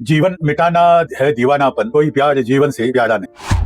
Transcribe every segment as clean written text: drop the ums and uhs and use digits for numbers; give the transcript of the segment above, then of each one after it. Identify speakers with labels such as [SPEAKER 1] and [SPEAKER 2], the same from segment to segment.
[SPEAKER 1] जीवन मिटाना है दीवानापन, कोई प्यार जीवन से प्यारा नहीं।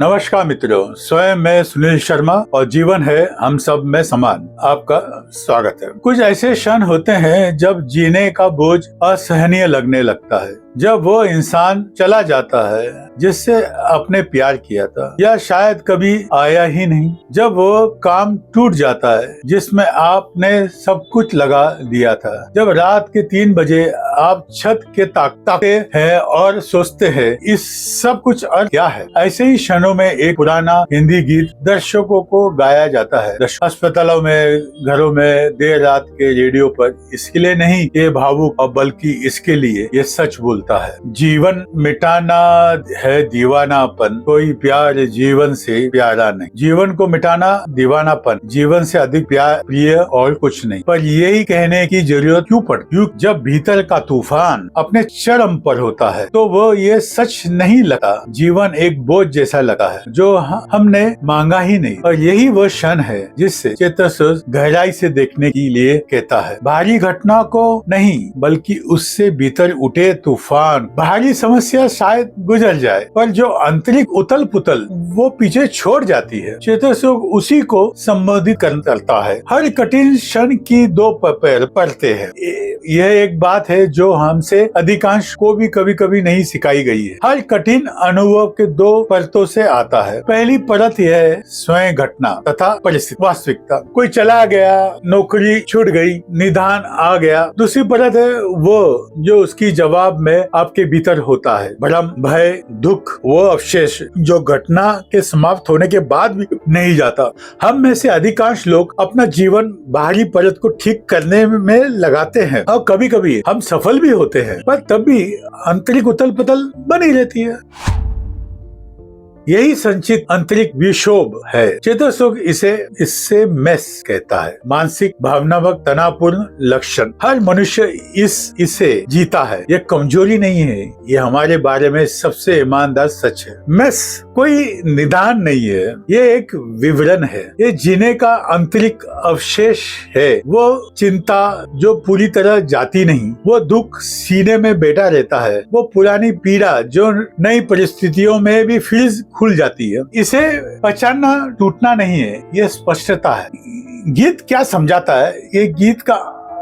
[SPEAKER 1] नमस्कार मित्रों, स्वयं मैं सुनील शर्मा और जीवन है हम सब में समान। आपका स्वागत है। कुछ ऐसे क्षण होते हैं जब जीने का बोझ असहनीय लगने लगता है, जब वो इंसान चला जाता है जिससे आपने प्यार किया था या शायद कभी आया ही नहीं, जब वो काम टूट जाता है जिसमें आपने सब कुछ लगा दिया था, जब रात के 3 बजे आप छत के ताकते हैं और सोचते हैं इस सब कुछ अर्थ क्या है। ऐसे ही क्षणों में एक पुराना हिंदी गीत दर्शकों को गाया जाता है, अस्पतालों में, घरों में, देर रात के रेडियो पर। इसके लिए नहीं ये भावुक और बल्कि इसके लिए ये सच बोलता है, जीवन मिटाना है दीवानापन, कोई प्यार जीवन से प्यारा नहीं। जीवन को मिटाना दीवानापन, जीवन से अधिक प्रिय और कुछ नहीं। पर यही कहने की जरूरत क्यों पड़ती? जब भीतर का तूफान अपने चरम पर होता है तो वो ये सच नहीं लगता, जीवन एक बोझ जैसा लगता है जो हमने मांगा ही नहीं। और यही वो क्षण है जिससे चेतन गहराई से देखने के लिए कहता है, भारी घटना को नहीं बल्कि उससे भीतर उठे तूफान। भारी समस्या शायद गुजर जाए पर जो आंतरिक उथल पुथल वो पीछे छोड़ जाती है, चेतन उसी को संबोधित करता है। हर कठिन क्षण की 2 परतें हैं। यह एक बात है जो हमसे अधिकांश को भी कभी कभी नहीं सिखाई गई है। हर कठिन अनुभव के 2 परतों से आता है। पहली परत यह है स्वयं घटना तथा परिस्थिति, वास्तविकता। कोई चला गया, नौकरी छूट गई, निदान आ गया। दूसरी परत है वो जो उसकी जवाब में आपके भीतर होता है, भ्रम, भय, दुख, वो अवशेष जो घटना के समाप्त होने के बाद भी नहीं जाता। हम में से अधिकांश लोग अपना जीवन बाहरी परत को ठीक करने में लगाते हैं और कभी कभी हम सफल भी होते हैं, पर तब भी आंतरिक उथल पुथल बनी रहती है। यही संचित आंतरिक विक्षोभ है। चेतन इससे मेस कहता है, मानसिक भावनात्मक तनावपूर्ण लक्षण। हर मनुष्य इसे जीता है। ये कमजोरी नहीं है, ये हमारे बारे में सबसे ईमानदार सच है। मेस कोई निदान नहीं है, ये एक विवरण है। ये जीने का आंतरिक अवशेष है। वो चिंता जो पूरी तरह जाती नहीं, वो दुख सीने में बैठा रहता है, वो पुरानी पीड़ा जो नई परिस्थितियों में भी फिर खुल जाती है। इसे पहचानना टूटना नहीं है, ये स्पष्टता है। गीत क्या समझाता है? ये गीत का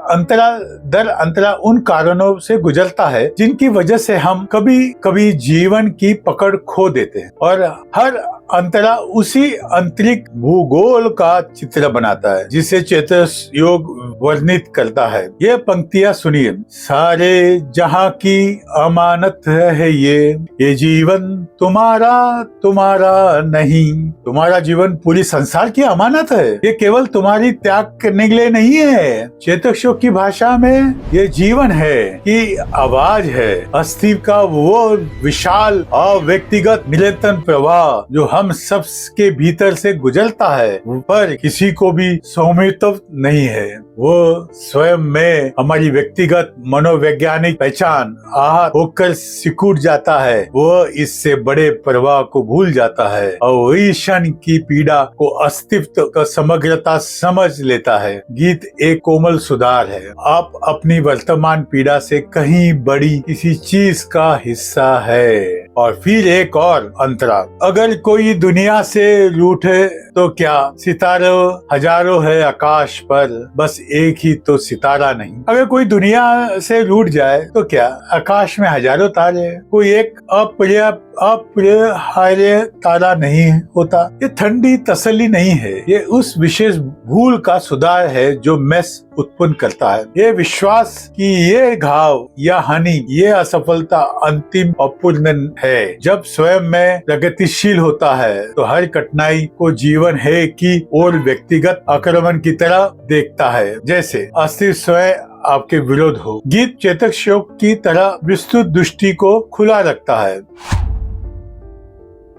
[SPEAKER 1] अंतरा उन कारणों से गुजरता है जिनकी वजह से हम कभी कभी जीवन की पकड़ खो देते हैं, और हर अंतरा उसी आंतरिक भूगोल का चित्र बनाता है जिसे चेतन योग वर्णित करता है। ये पंक्तियां सुनिए, सारे जहां की अमानत है ये जीवन तुम्हारा नहीं। तुम्हारा जीवन पूरी संसार की अमानत है, ये केवल तुम्हारी त्याग करने के लिए नहीं है। चेतन की भाषा में ये जीवन है कि आवाज है, अस्तित्व का वो विशाल और व्यक्तिगत निरंतर प्रवाह जो हम सब के भीतर से गुजरता है, पर किसी को भी स्वामित्व नहीं है। वो स्वयं में हमारी व्यक्तिगत मनोवैज्ञानिक पहचान आहत होकर सिकुड़ जाता है। वो इससे बड़े प्रवाह को भूल जाता है और वही क्षण की पीड़ा को अस्तित्व का समग्रता समझ लेता है। गीत एक कोमल सुधार है। आप अपनी वर्तमान पीड़ा से कहीं बड़ी किसी चीज का हिस्सा है। और फिर एक और अंतरा, अगर कोई दुनिया से रूठे तो क्या? सितारों हजारों है आकाश पर, बस एक ही तो सितारा नहीं। अगर कोई दुनिया से रूठ जाए तो क्या? आकाश में हजारों तारे, कोई एक अपरिहार्य तारा नहीं होता। ये ठंडी तसल्ली नहीं है, ये उस विशेष भूल का सुधार है जो मेस उत्पन्न करता है। ये विश्वास कि ये घाव या हानि, ये असफलता अंतिम और पूर्ण है। जब स्वयं में प्रगतिशील होता है तो हर कठिनाई को जीवन है की और व्यक्तिगत आक्रमण की तरह देखता है, जैसे अस्तित्व स्वयं आपके विरोध हो। गीत चेतक शोक की तरह विस्तृत दृष्टि को खुला रखता है।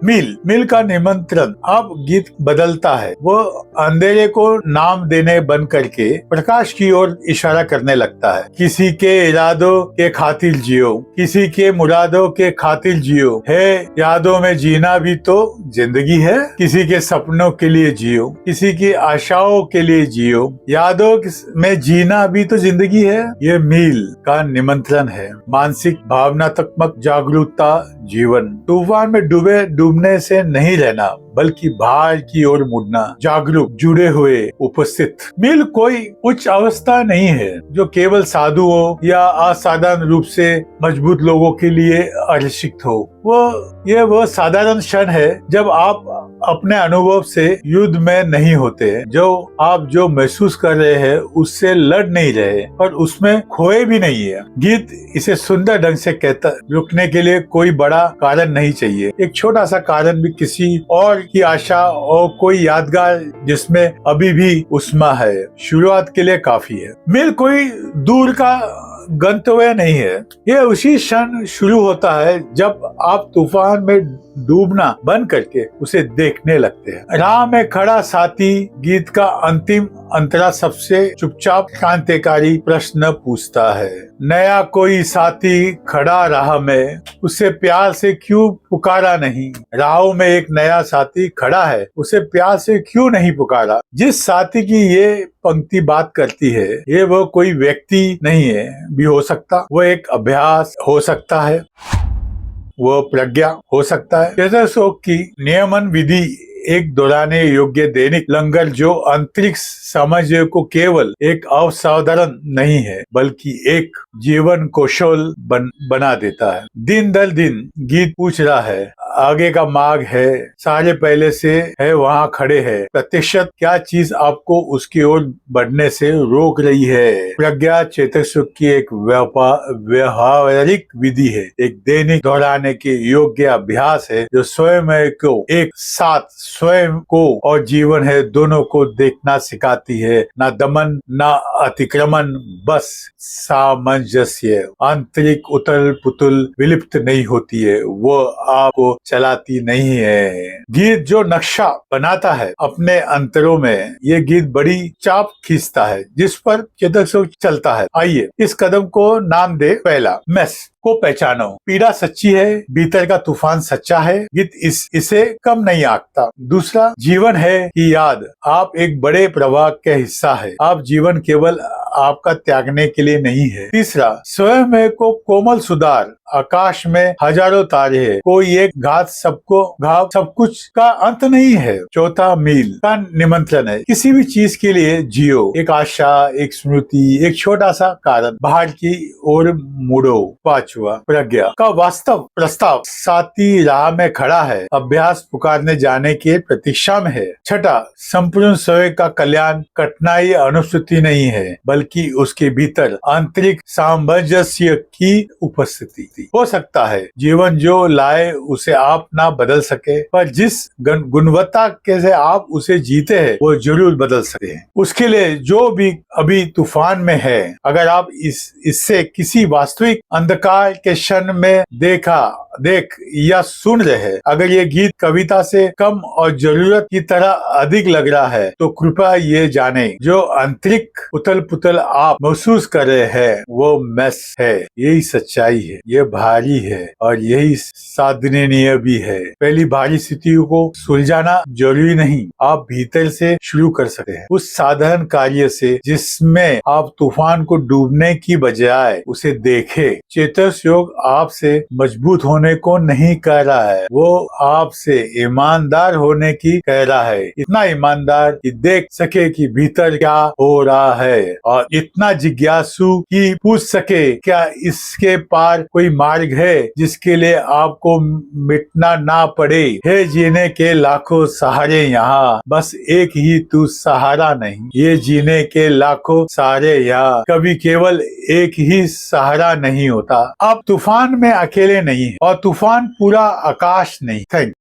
[SPEAKER 1] मील का निमंत्रण। अब गीत बदलता है, वो अंधेरे को नाम देने बन करके प्रकाश की ओर इशारा करने लगता है। किसी के इरादों के खातिर जियो, किसी के मुरादों के खातिर जियो, है यादों में जीना भी तो जिंदगी है। किसी के सपनों के लिए जियो, किसी की आशाओं के लिए जियो, यादों में जीना भी तो जिंदगी है। ये मील का निमंत्रण है, मानसिक भावनात्मक जागरूकता जीवन। तूफान में डूबने से नहीं रहना, बल्कि बाहर की ओर मुड़ना, जागरूक, जुड़े हुए, उपस्थित। मील कोई उच्च अवस्था नहीं है जो केवल साधुओं या असाधारण रूप से मजबूत लोगों के लिए आरक्षित हो। वो साधारण क्षण है जब आप अपने अनुभव से युद्ध में नहीं होते, जो महसूस कर रहे हैं उससे लड़ नहीं रहे और उसमें खोए भी नहीं है। गीत इसे सुंदर ढंग से कहता, रुकने के लिए कोई बड़ा कारण नहीं चाहिए, एक छोटा सा कारण भी किसी और की आशा और कोई यादगार जिसमें अभी भी उष्मा है, शुरुआत के लिए काफी है। मील कोई दूर का गंतव्य नहीं है, ये उसी क्षण शुरू होता है जब आप तूफान में डूबना बंद करके उसे देखने लगते हैं। राह में खड़ा साथी गीत का अंतिम अंतरा सबसे चुपचाप क्रांतिकारी प्रश्न पूछता है। नया कोई साथी खड़ा राह में, उसे प्यार से क्यों पुकारा नहीं? राहों में एक नया साथी खड़ा है, उसे प्यार से क्यों नहीं पुकारा? जिस साथी की ये पंक्ति बात करती है, ये वो कोई व्यक्ति नहीं है भी हो सकता, वो एक अभ्यास हो सकता है, वो प्रज्ञा हो सकता है। चेतसों की नियमन विधि एक दोहराने योग्य दैनिक लंगर जो अंतरिक्ष समझ को केवल एक असाधारण नहीं है बल्कि एक जीवन कौशल बना देता है। दिन दर दिन गीत पूछ रहा है, आगे का मार्ग है, सारे पहले से है वहाँ खड़े हैं, प्रतिशत क्या चीज आपको उसकी ओर बढ़ने से रोक रही है? प्रज्ञा चेतक सुख की एक व्यवहारिक विधि है, एक दैनिक दोहराने के योग्य अभ्यास है जो स्वयं को एक साथ, स्वयं को और जीवन है दोनों को देखना सिखाती है। ना दमन ना अतिक्रमण, बस सामंजस्य। आंतरिक उथल पुथल विलिप्त नहीं होती है, वो आपको चलाती नहीं है। गीत जो नक्शा बनाता है अपने अंतरों में, ये गीत बड़ी चाप खींचता है जिस पर चेतक सुख चलता है। आइए इस कदम को नाम दे। पहला, मेस को पहचानो। पीड़ा सच्ची है, भीतर का तूफान सच्चा है, गीत इसे कम नहीं आंकता। दूसरा, जीवन है कि याद, आप एक बड़े प्रवाह के हिस्सा है, आप जीवन केवल आपका त्यागने के लिए नहीं है। तीसरा, स्वयं को कोमल सुधार, आकाश में हजारों तारे हैं, कोई एक घात सब कुछ का अंत नहीं है। चौथा, मील का निमंत्रण है, किसी भी चीज के लिए जियो, एक आशा, एक स्मृति, एक छोटा सा कारण, बाहर की ओर मुड़ो। पांचवा, प्रज्ञा का वास्तव प्रस्ताव, साथी राह में खड़ा है, अभ्यास पुकारने जाने की प्रतीक्षा में है। छठा, संपूर्ण स्वयं का कल्याण कठिनाई अनुसूची नहीं है बल्कि उसके भीतर आंतरिक सामंजस्य की उपस्थिति। हो सकता है जीवन जो लाए उसे आप ना बदल सके, पर जिस गुणवत्ता के से आप उसे जीते हैं वो जरूर बदल सकते हैं। उसके लिए जो भी अभी तूफान में है, अगर आप इससे किसी वास्तविक अंधकार के क्षण में देख या सुन रहे हैं, अगर ये गीत कविता से कम और जरूरत की तरह अधिक लग रहा है, तो कृपया ये जाने जो आंतरिक उथल पुथल आप महसूस कर रहे हैं वो मेस है, यही सच्चाई है, ये भारी है और यही साधनीय भी है। पहली भारी स्थितियों को सुलझाना जरूरी नहीं, आप भीतर से शुरू कर सकते हैं, उस साधारण कार्य से जिसमें आप तूफान को डूबने की बजाय उसे देखे। चेतक योग आपसे मजबूत होने को नहीं कह रहा है, वो आपसे ईमानदार होने की कह रहा है, इतना ईमानदार कि देख सके कि भीतर क्या हो रहा है और इतना जिज्ञासु कि पूछ सके क्या इसके पार कोई मार्ग है जिसके लिए आपको मिटना ना पड़े। है जीने के लाखों सहारे यहाँ, बस एक ही तू सहारा नहीं, ये जीने के लाखों सहारे यहाँ, कभी केवल एक ही सहारा नहीं होता। आप तूफान में अकेले नहीं और तूफान पूरा आकाश नहीं। थैंक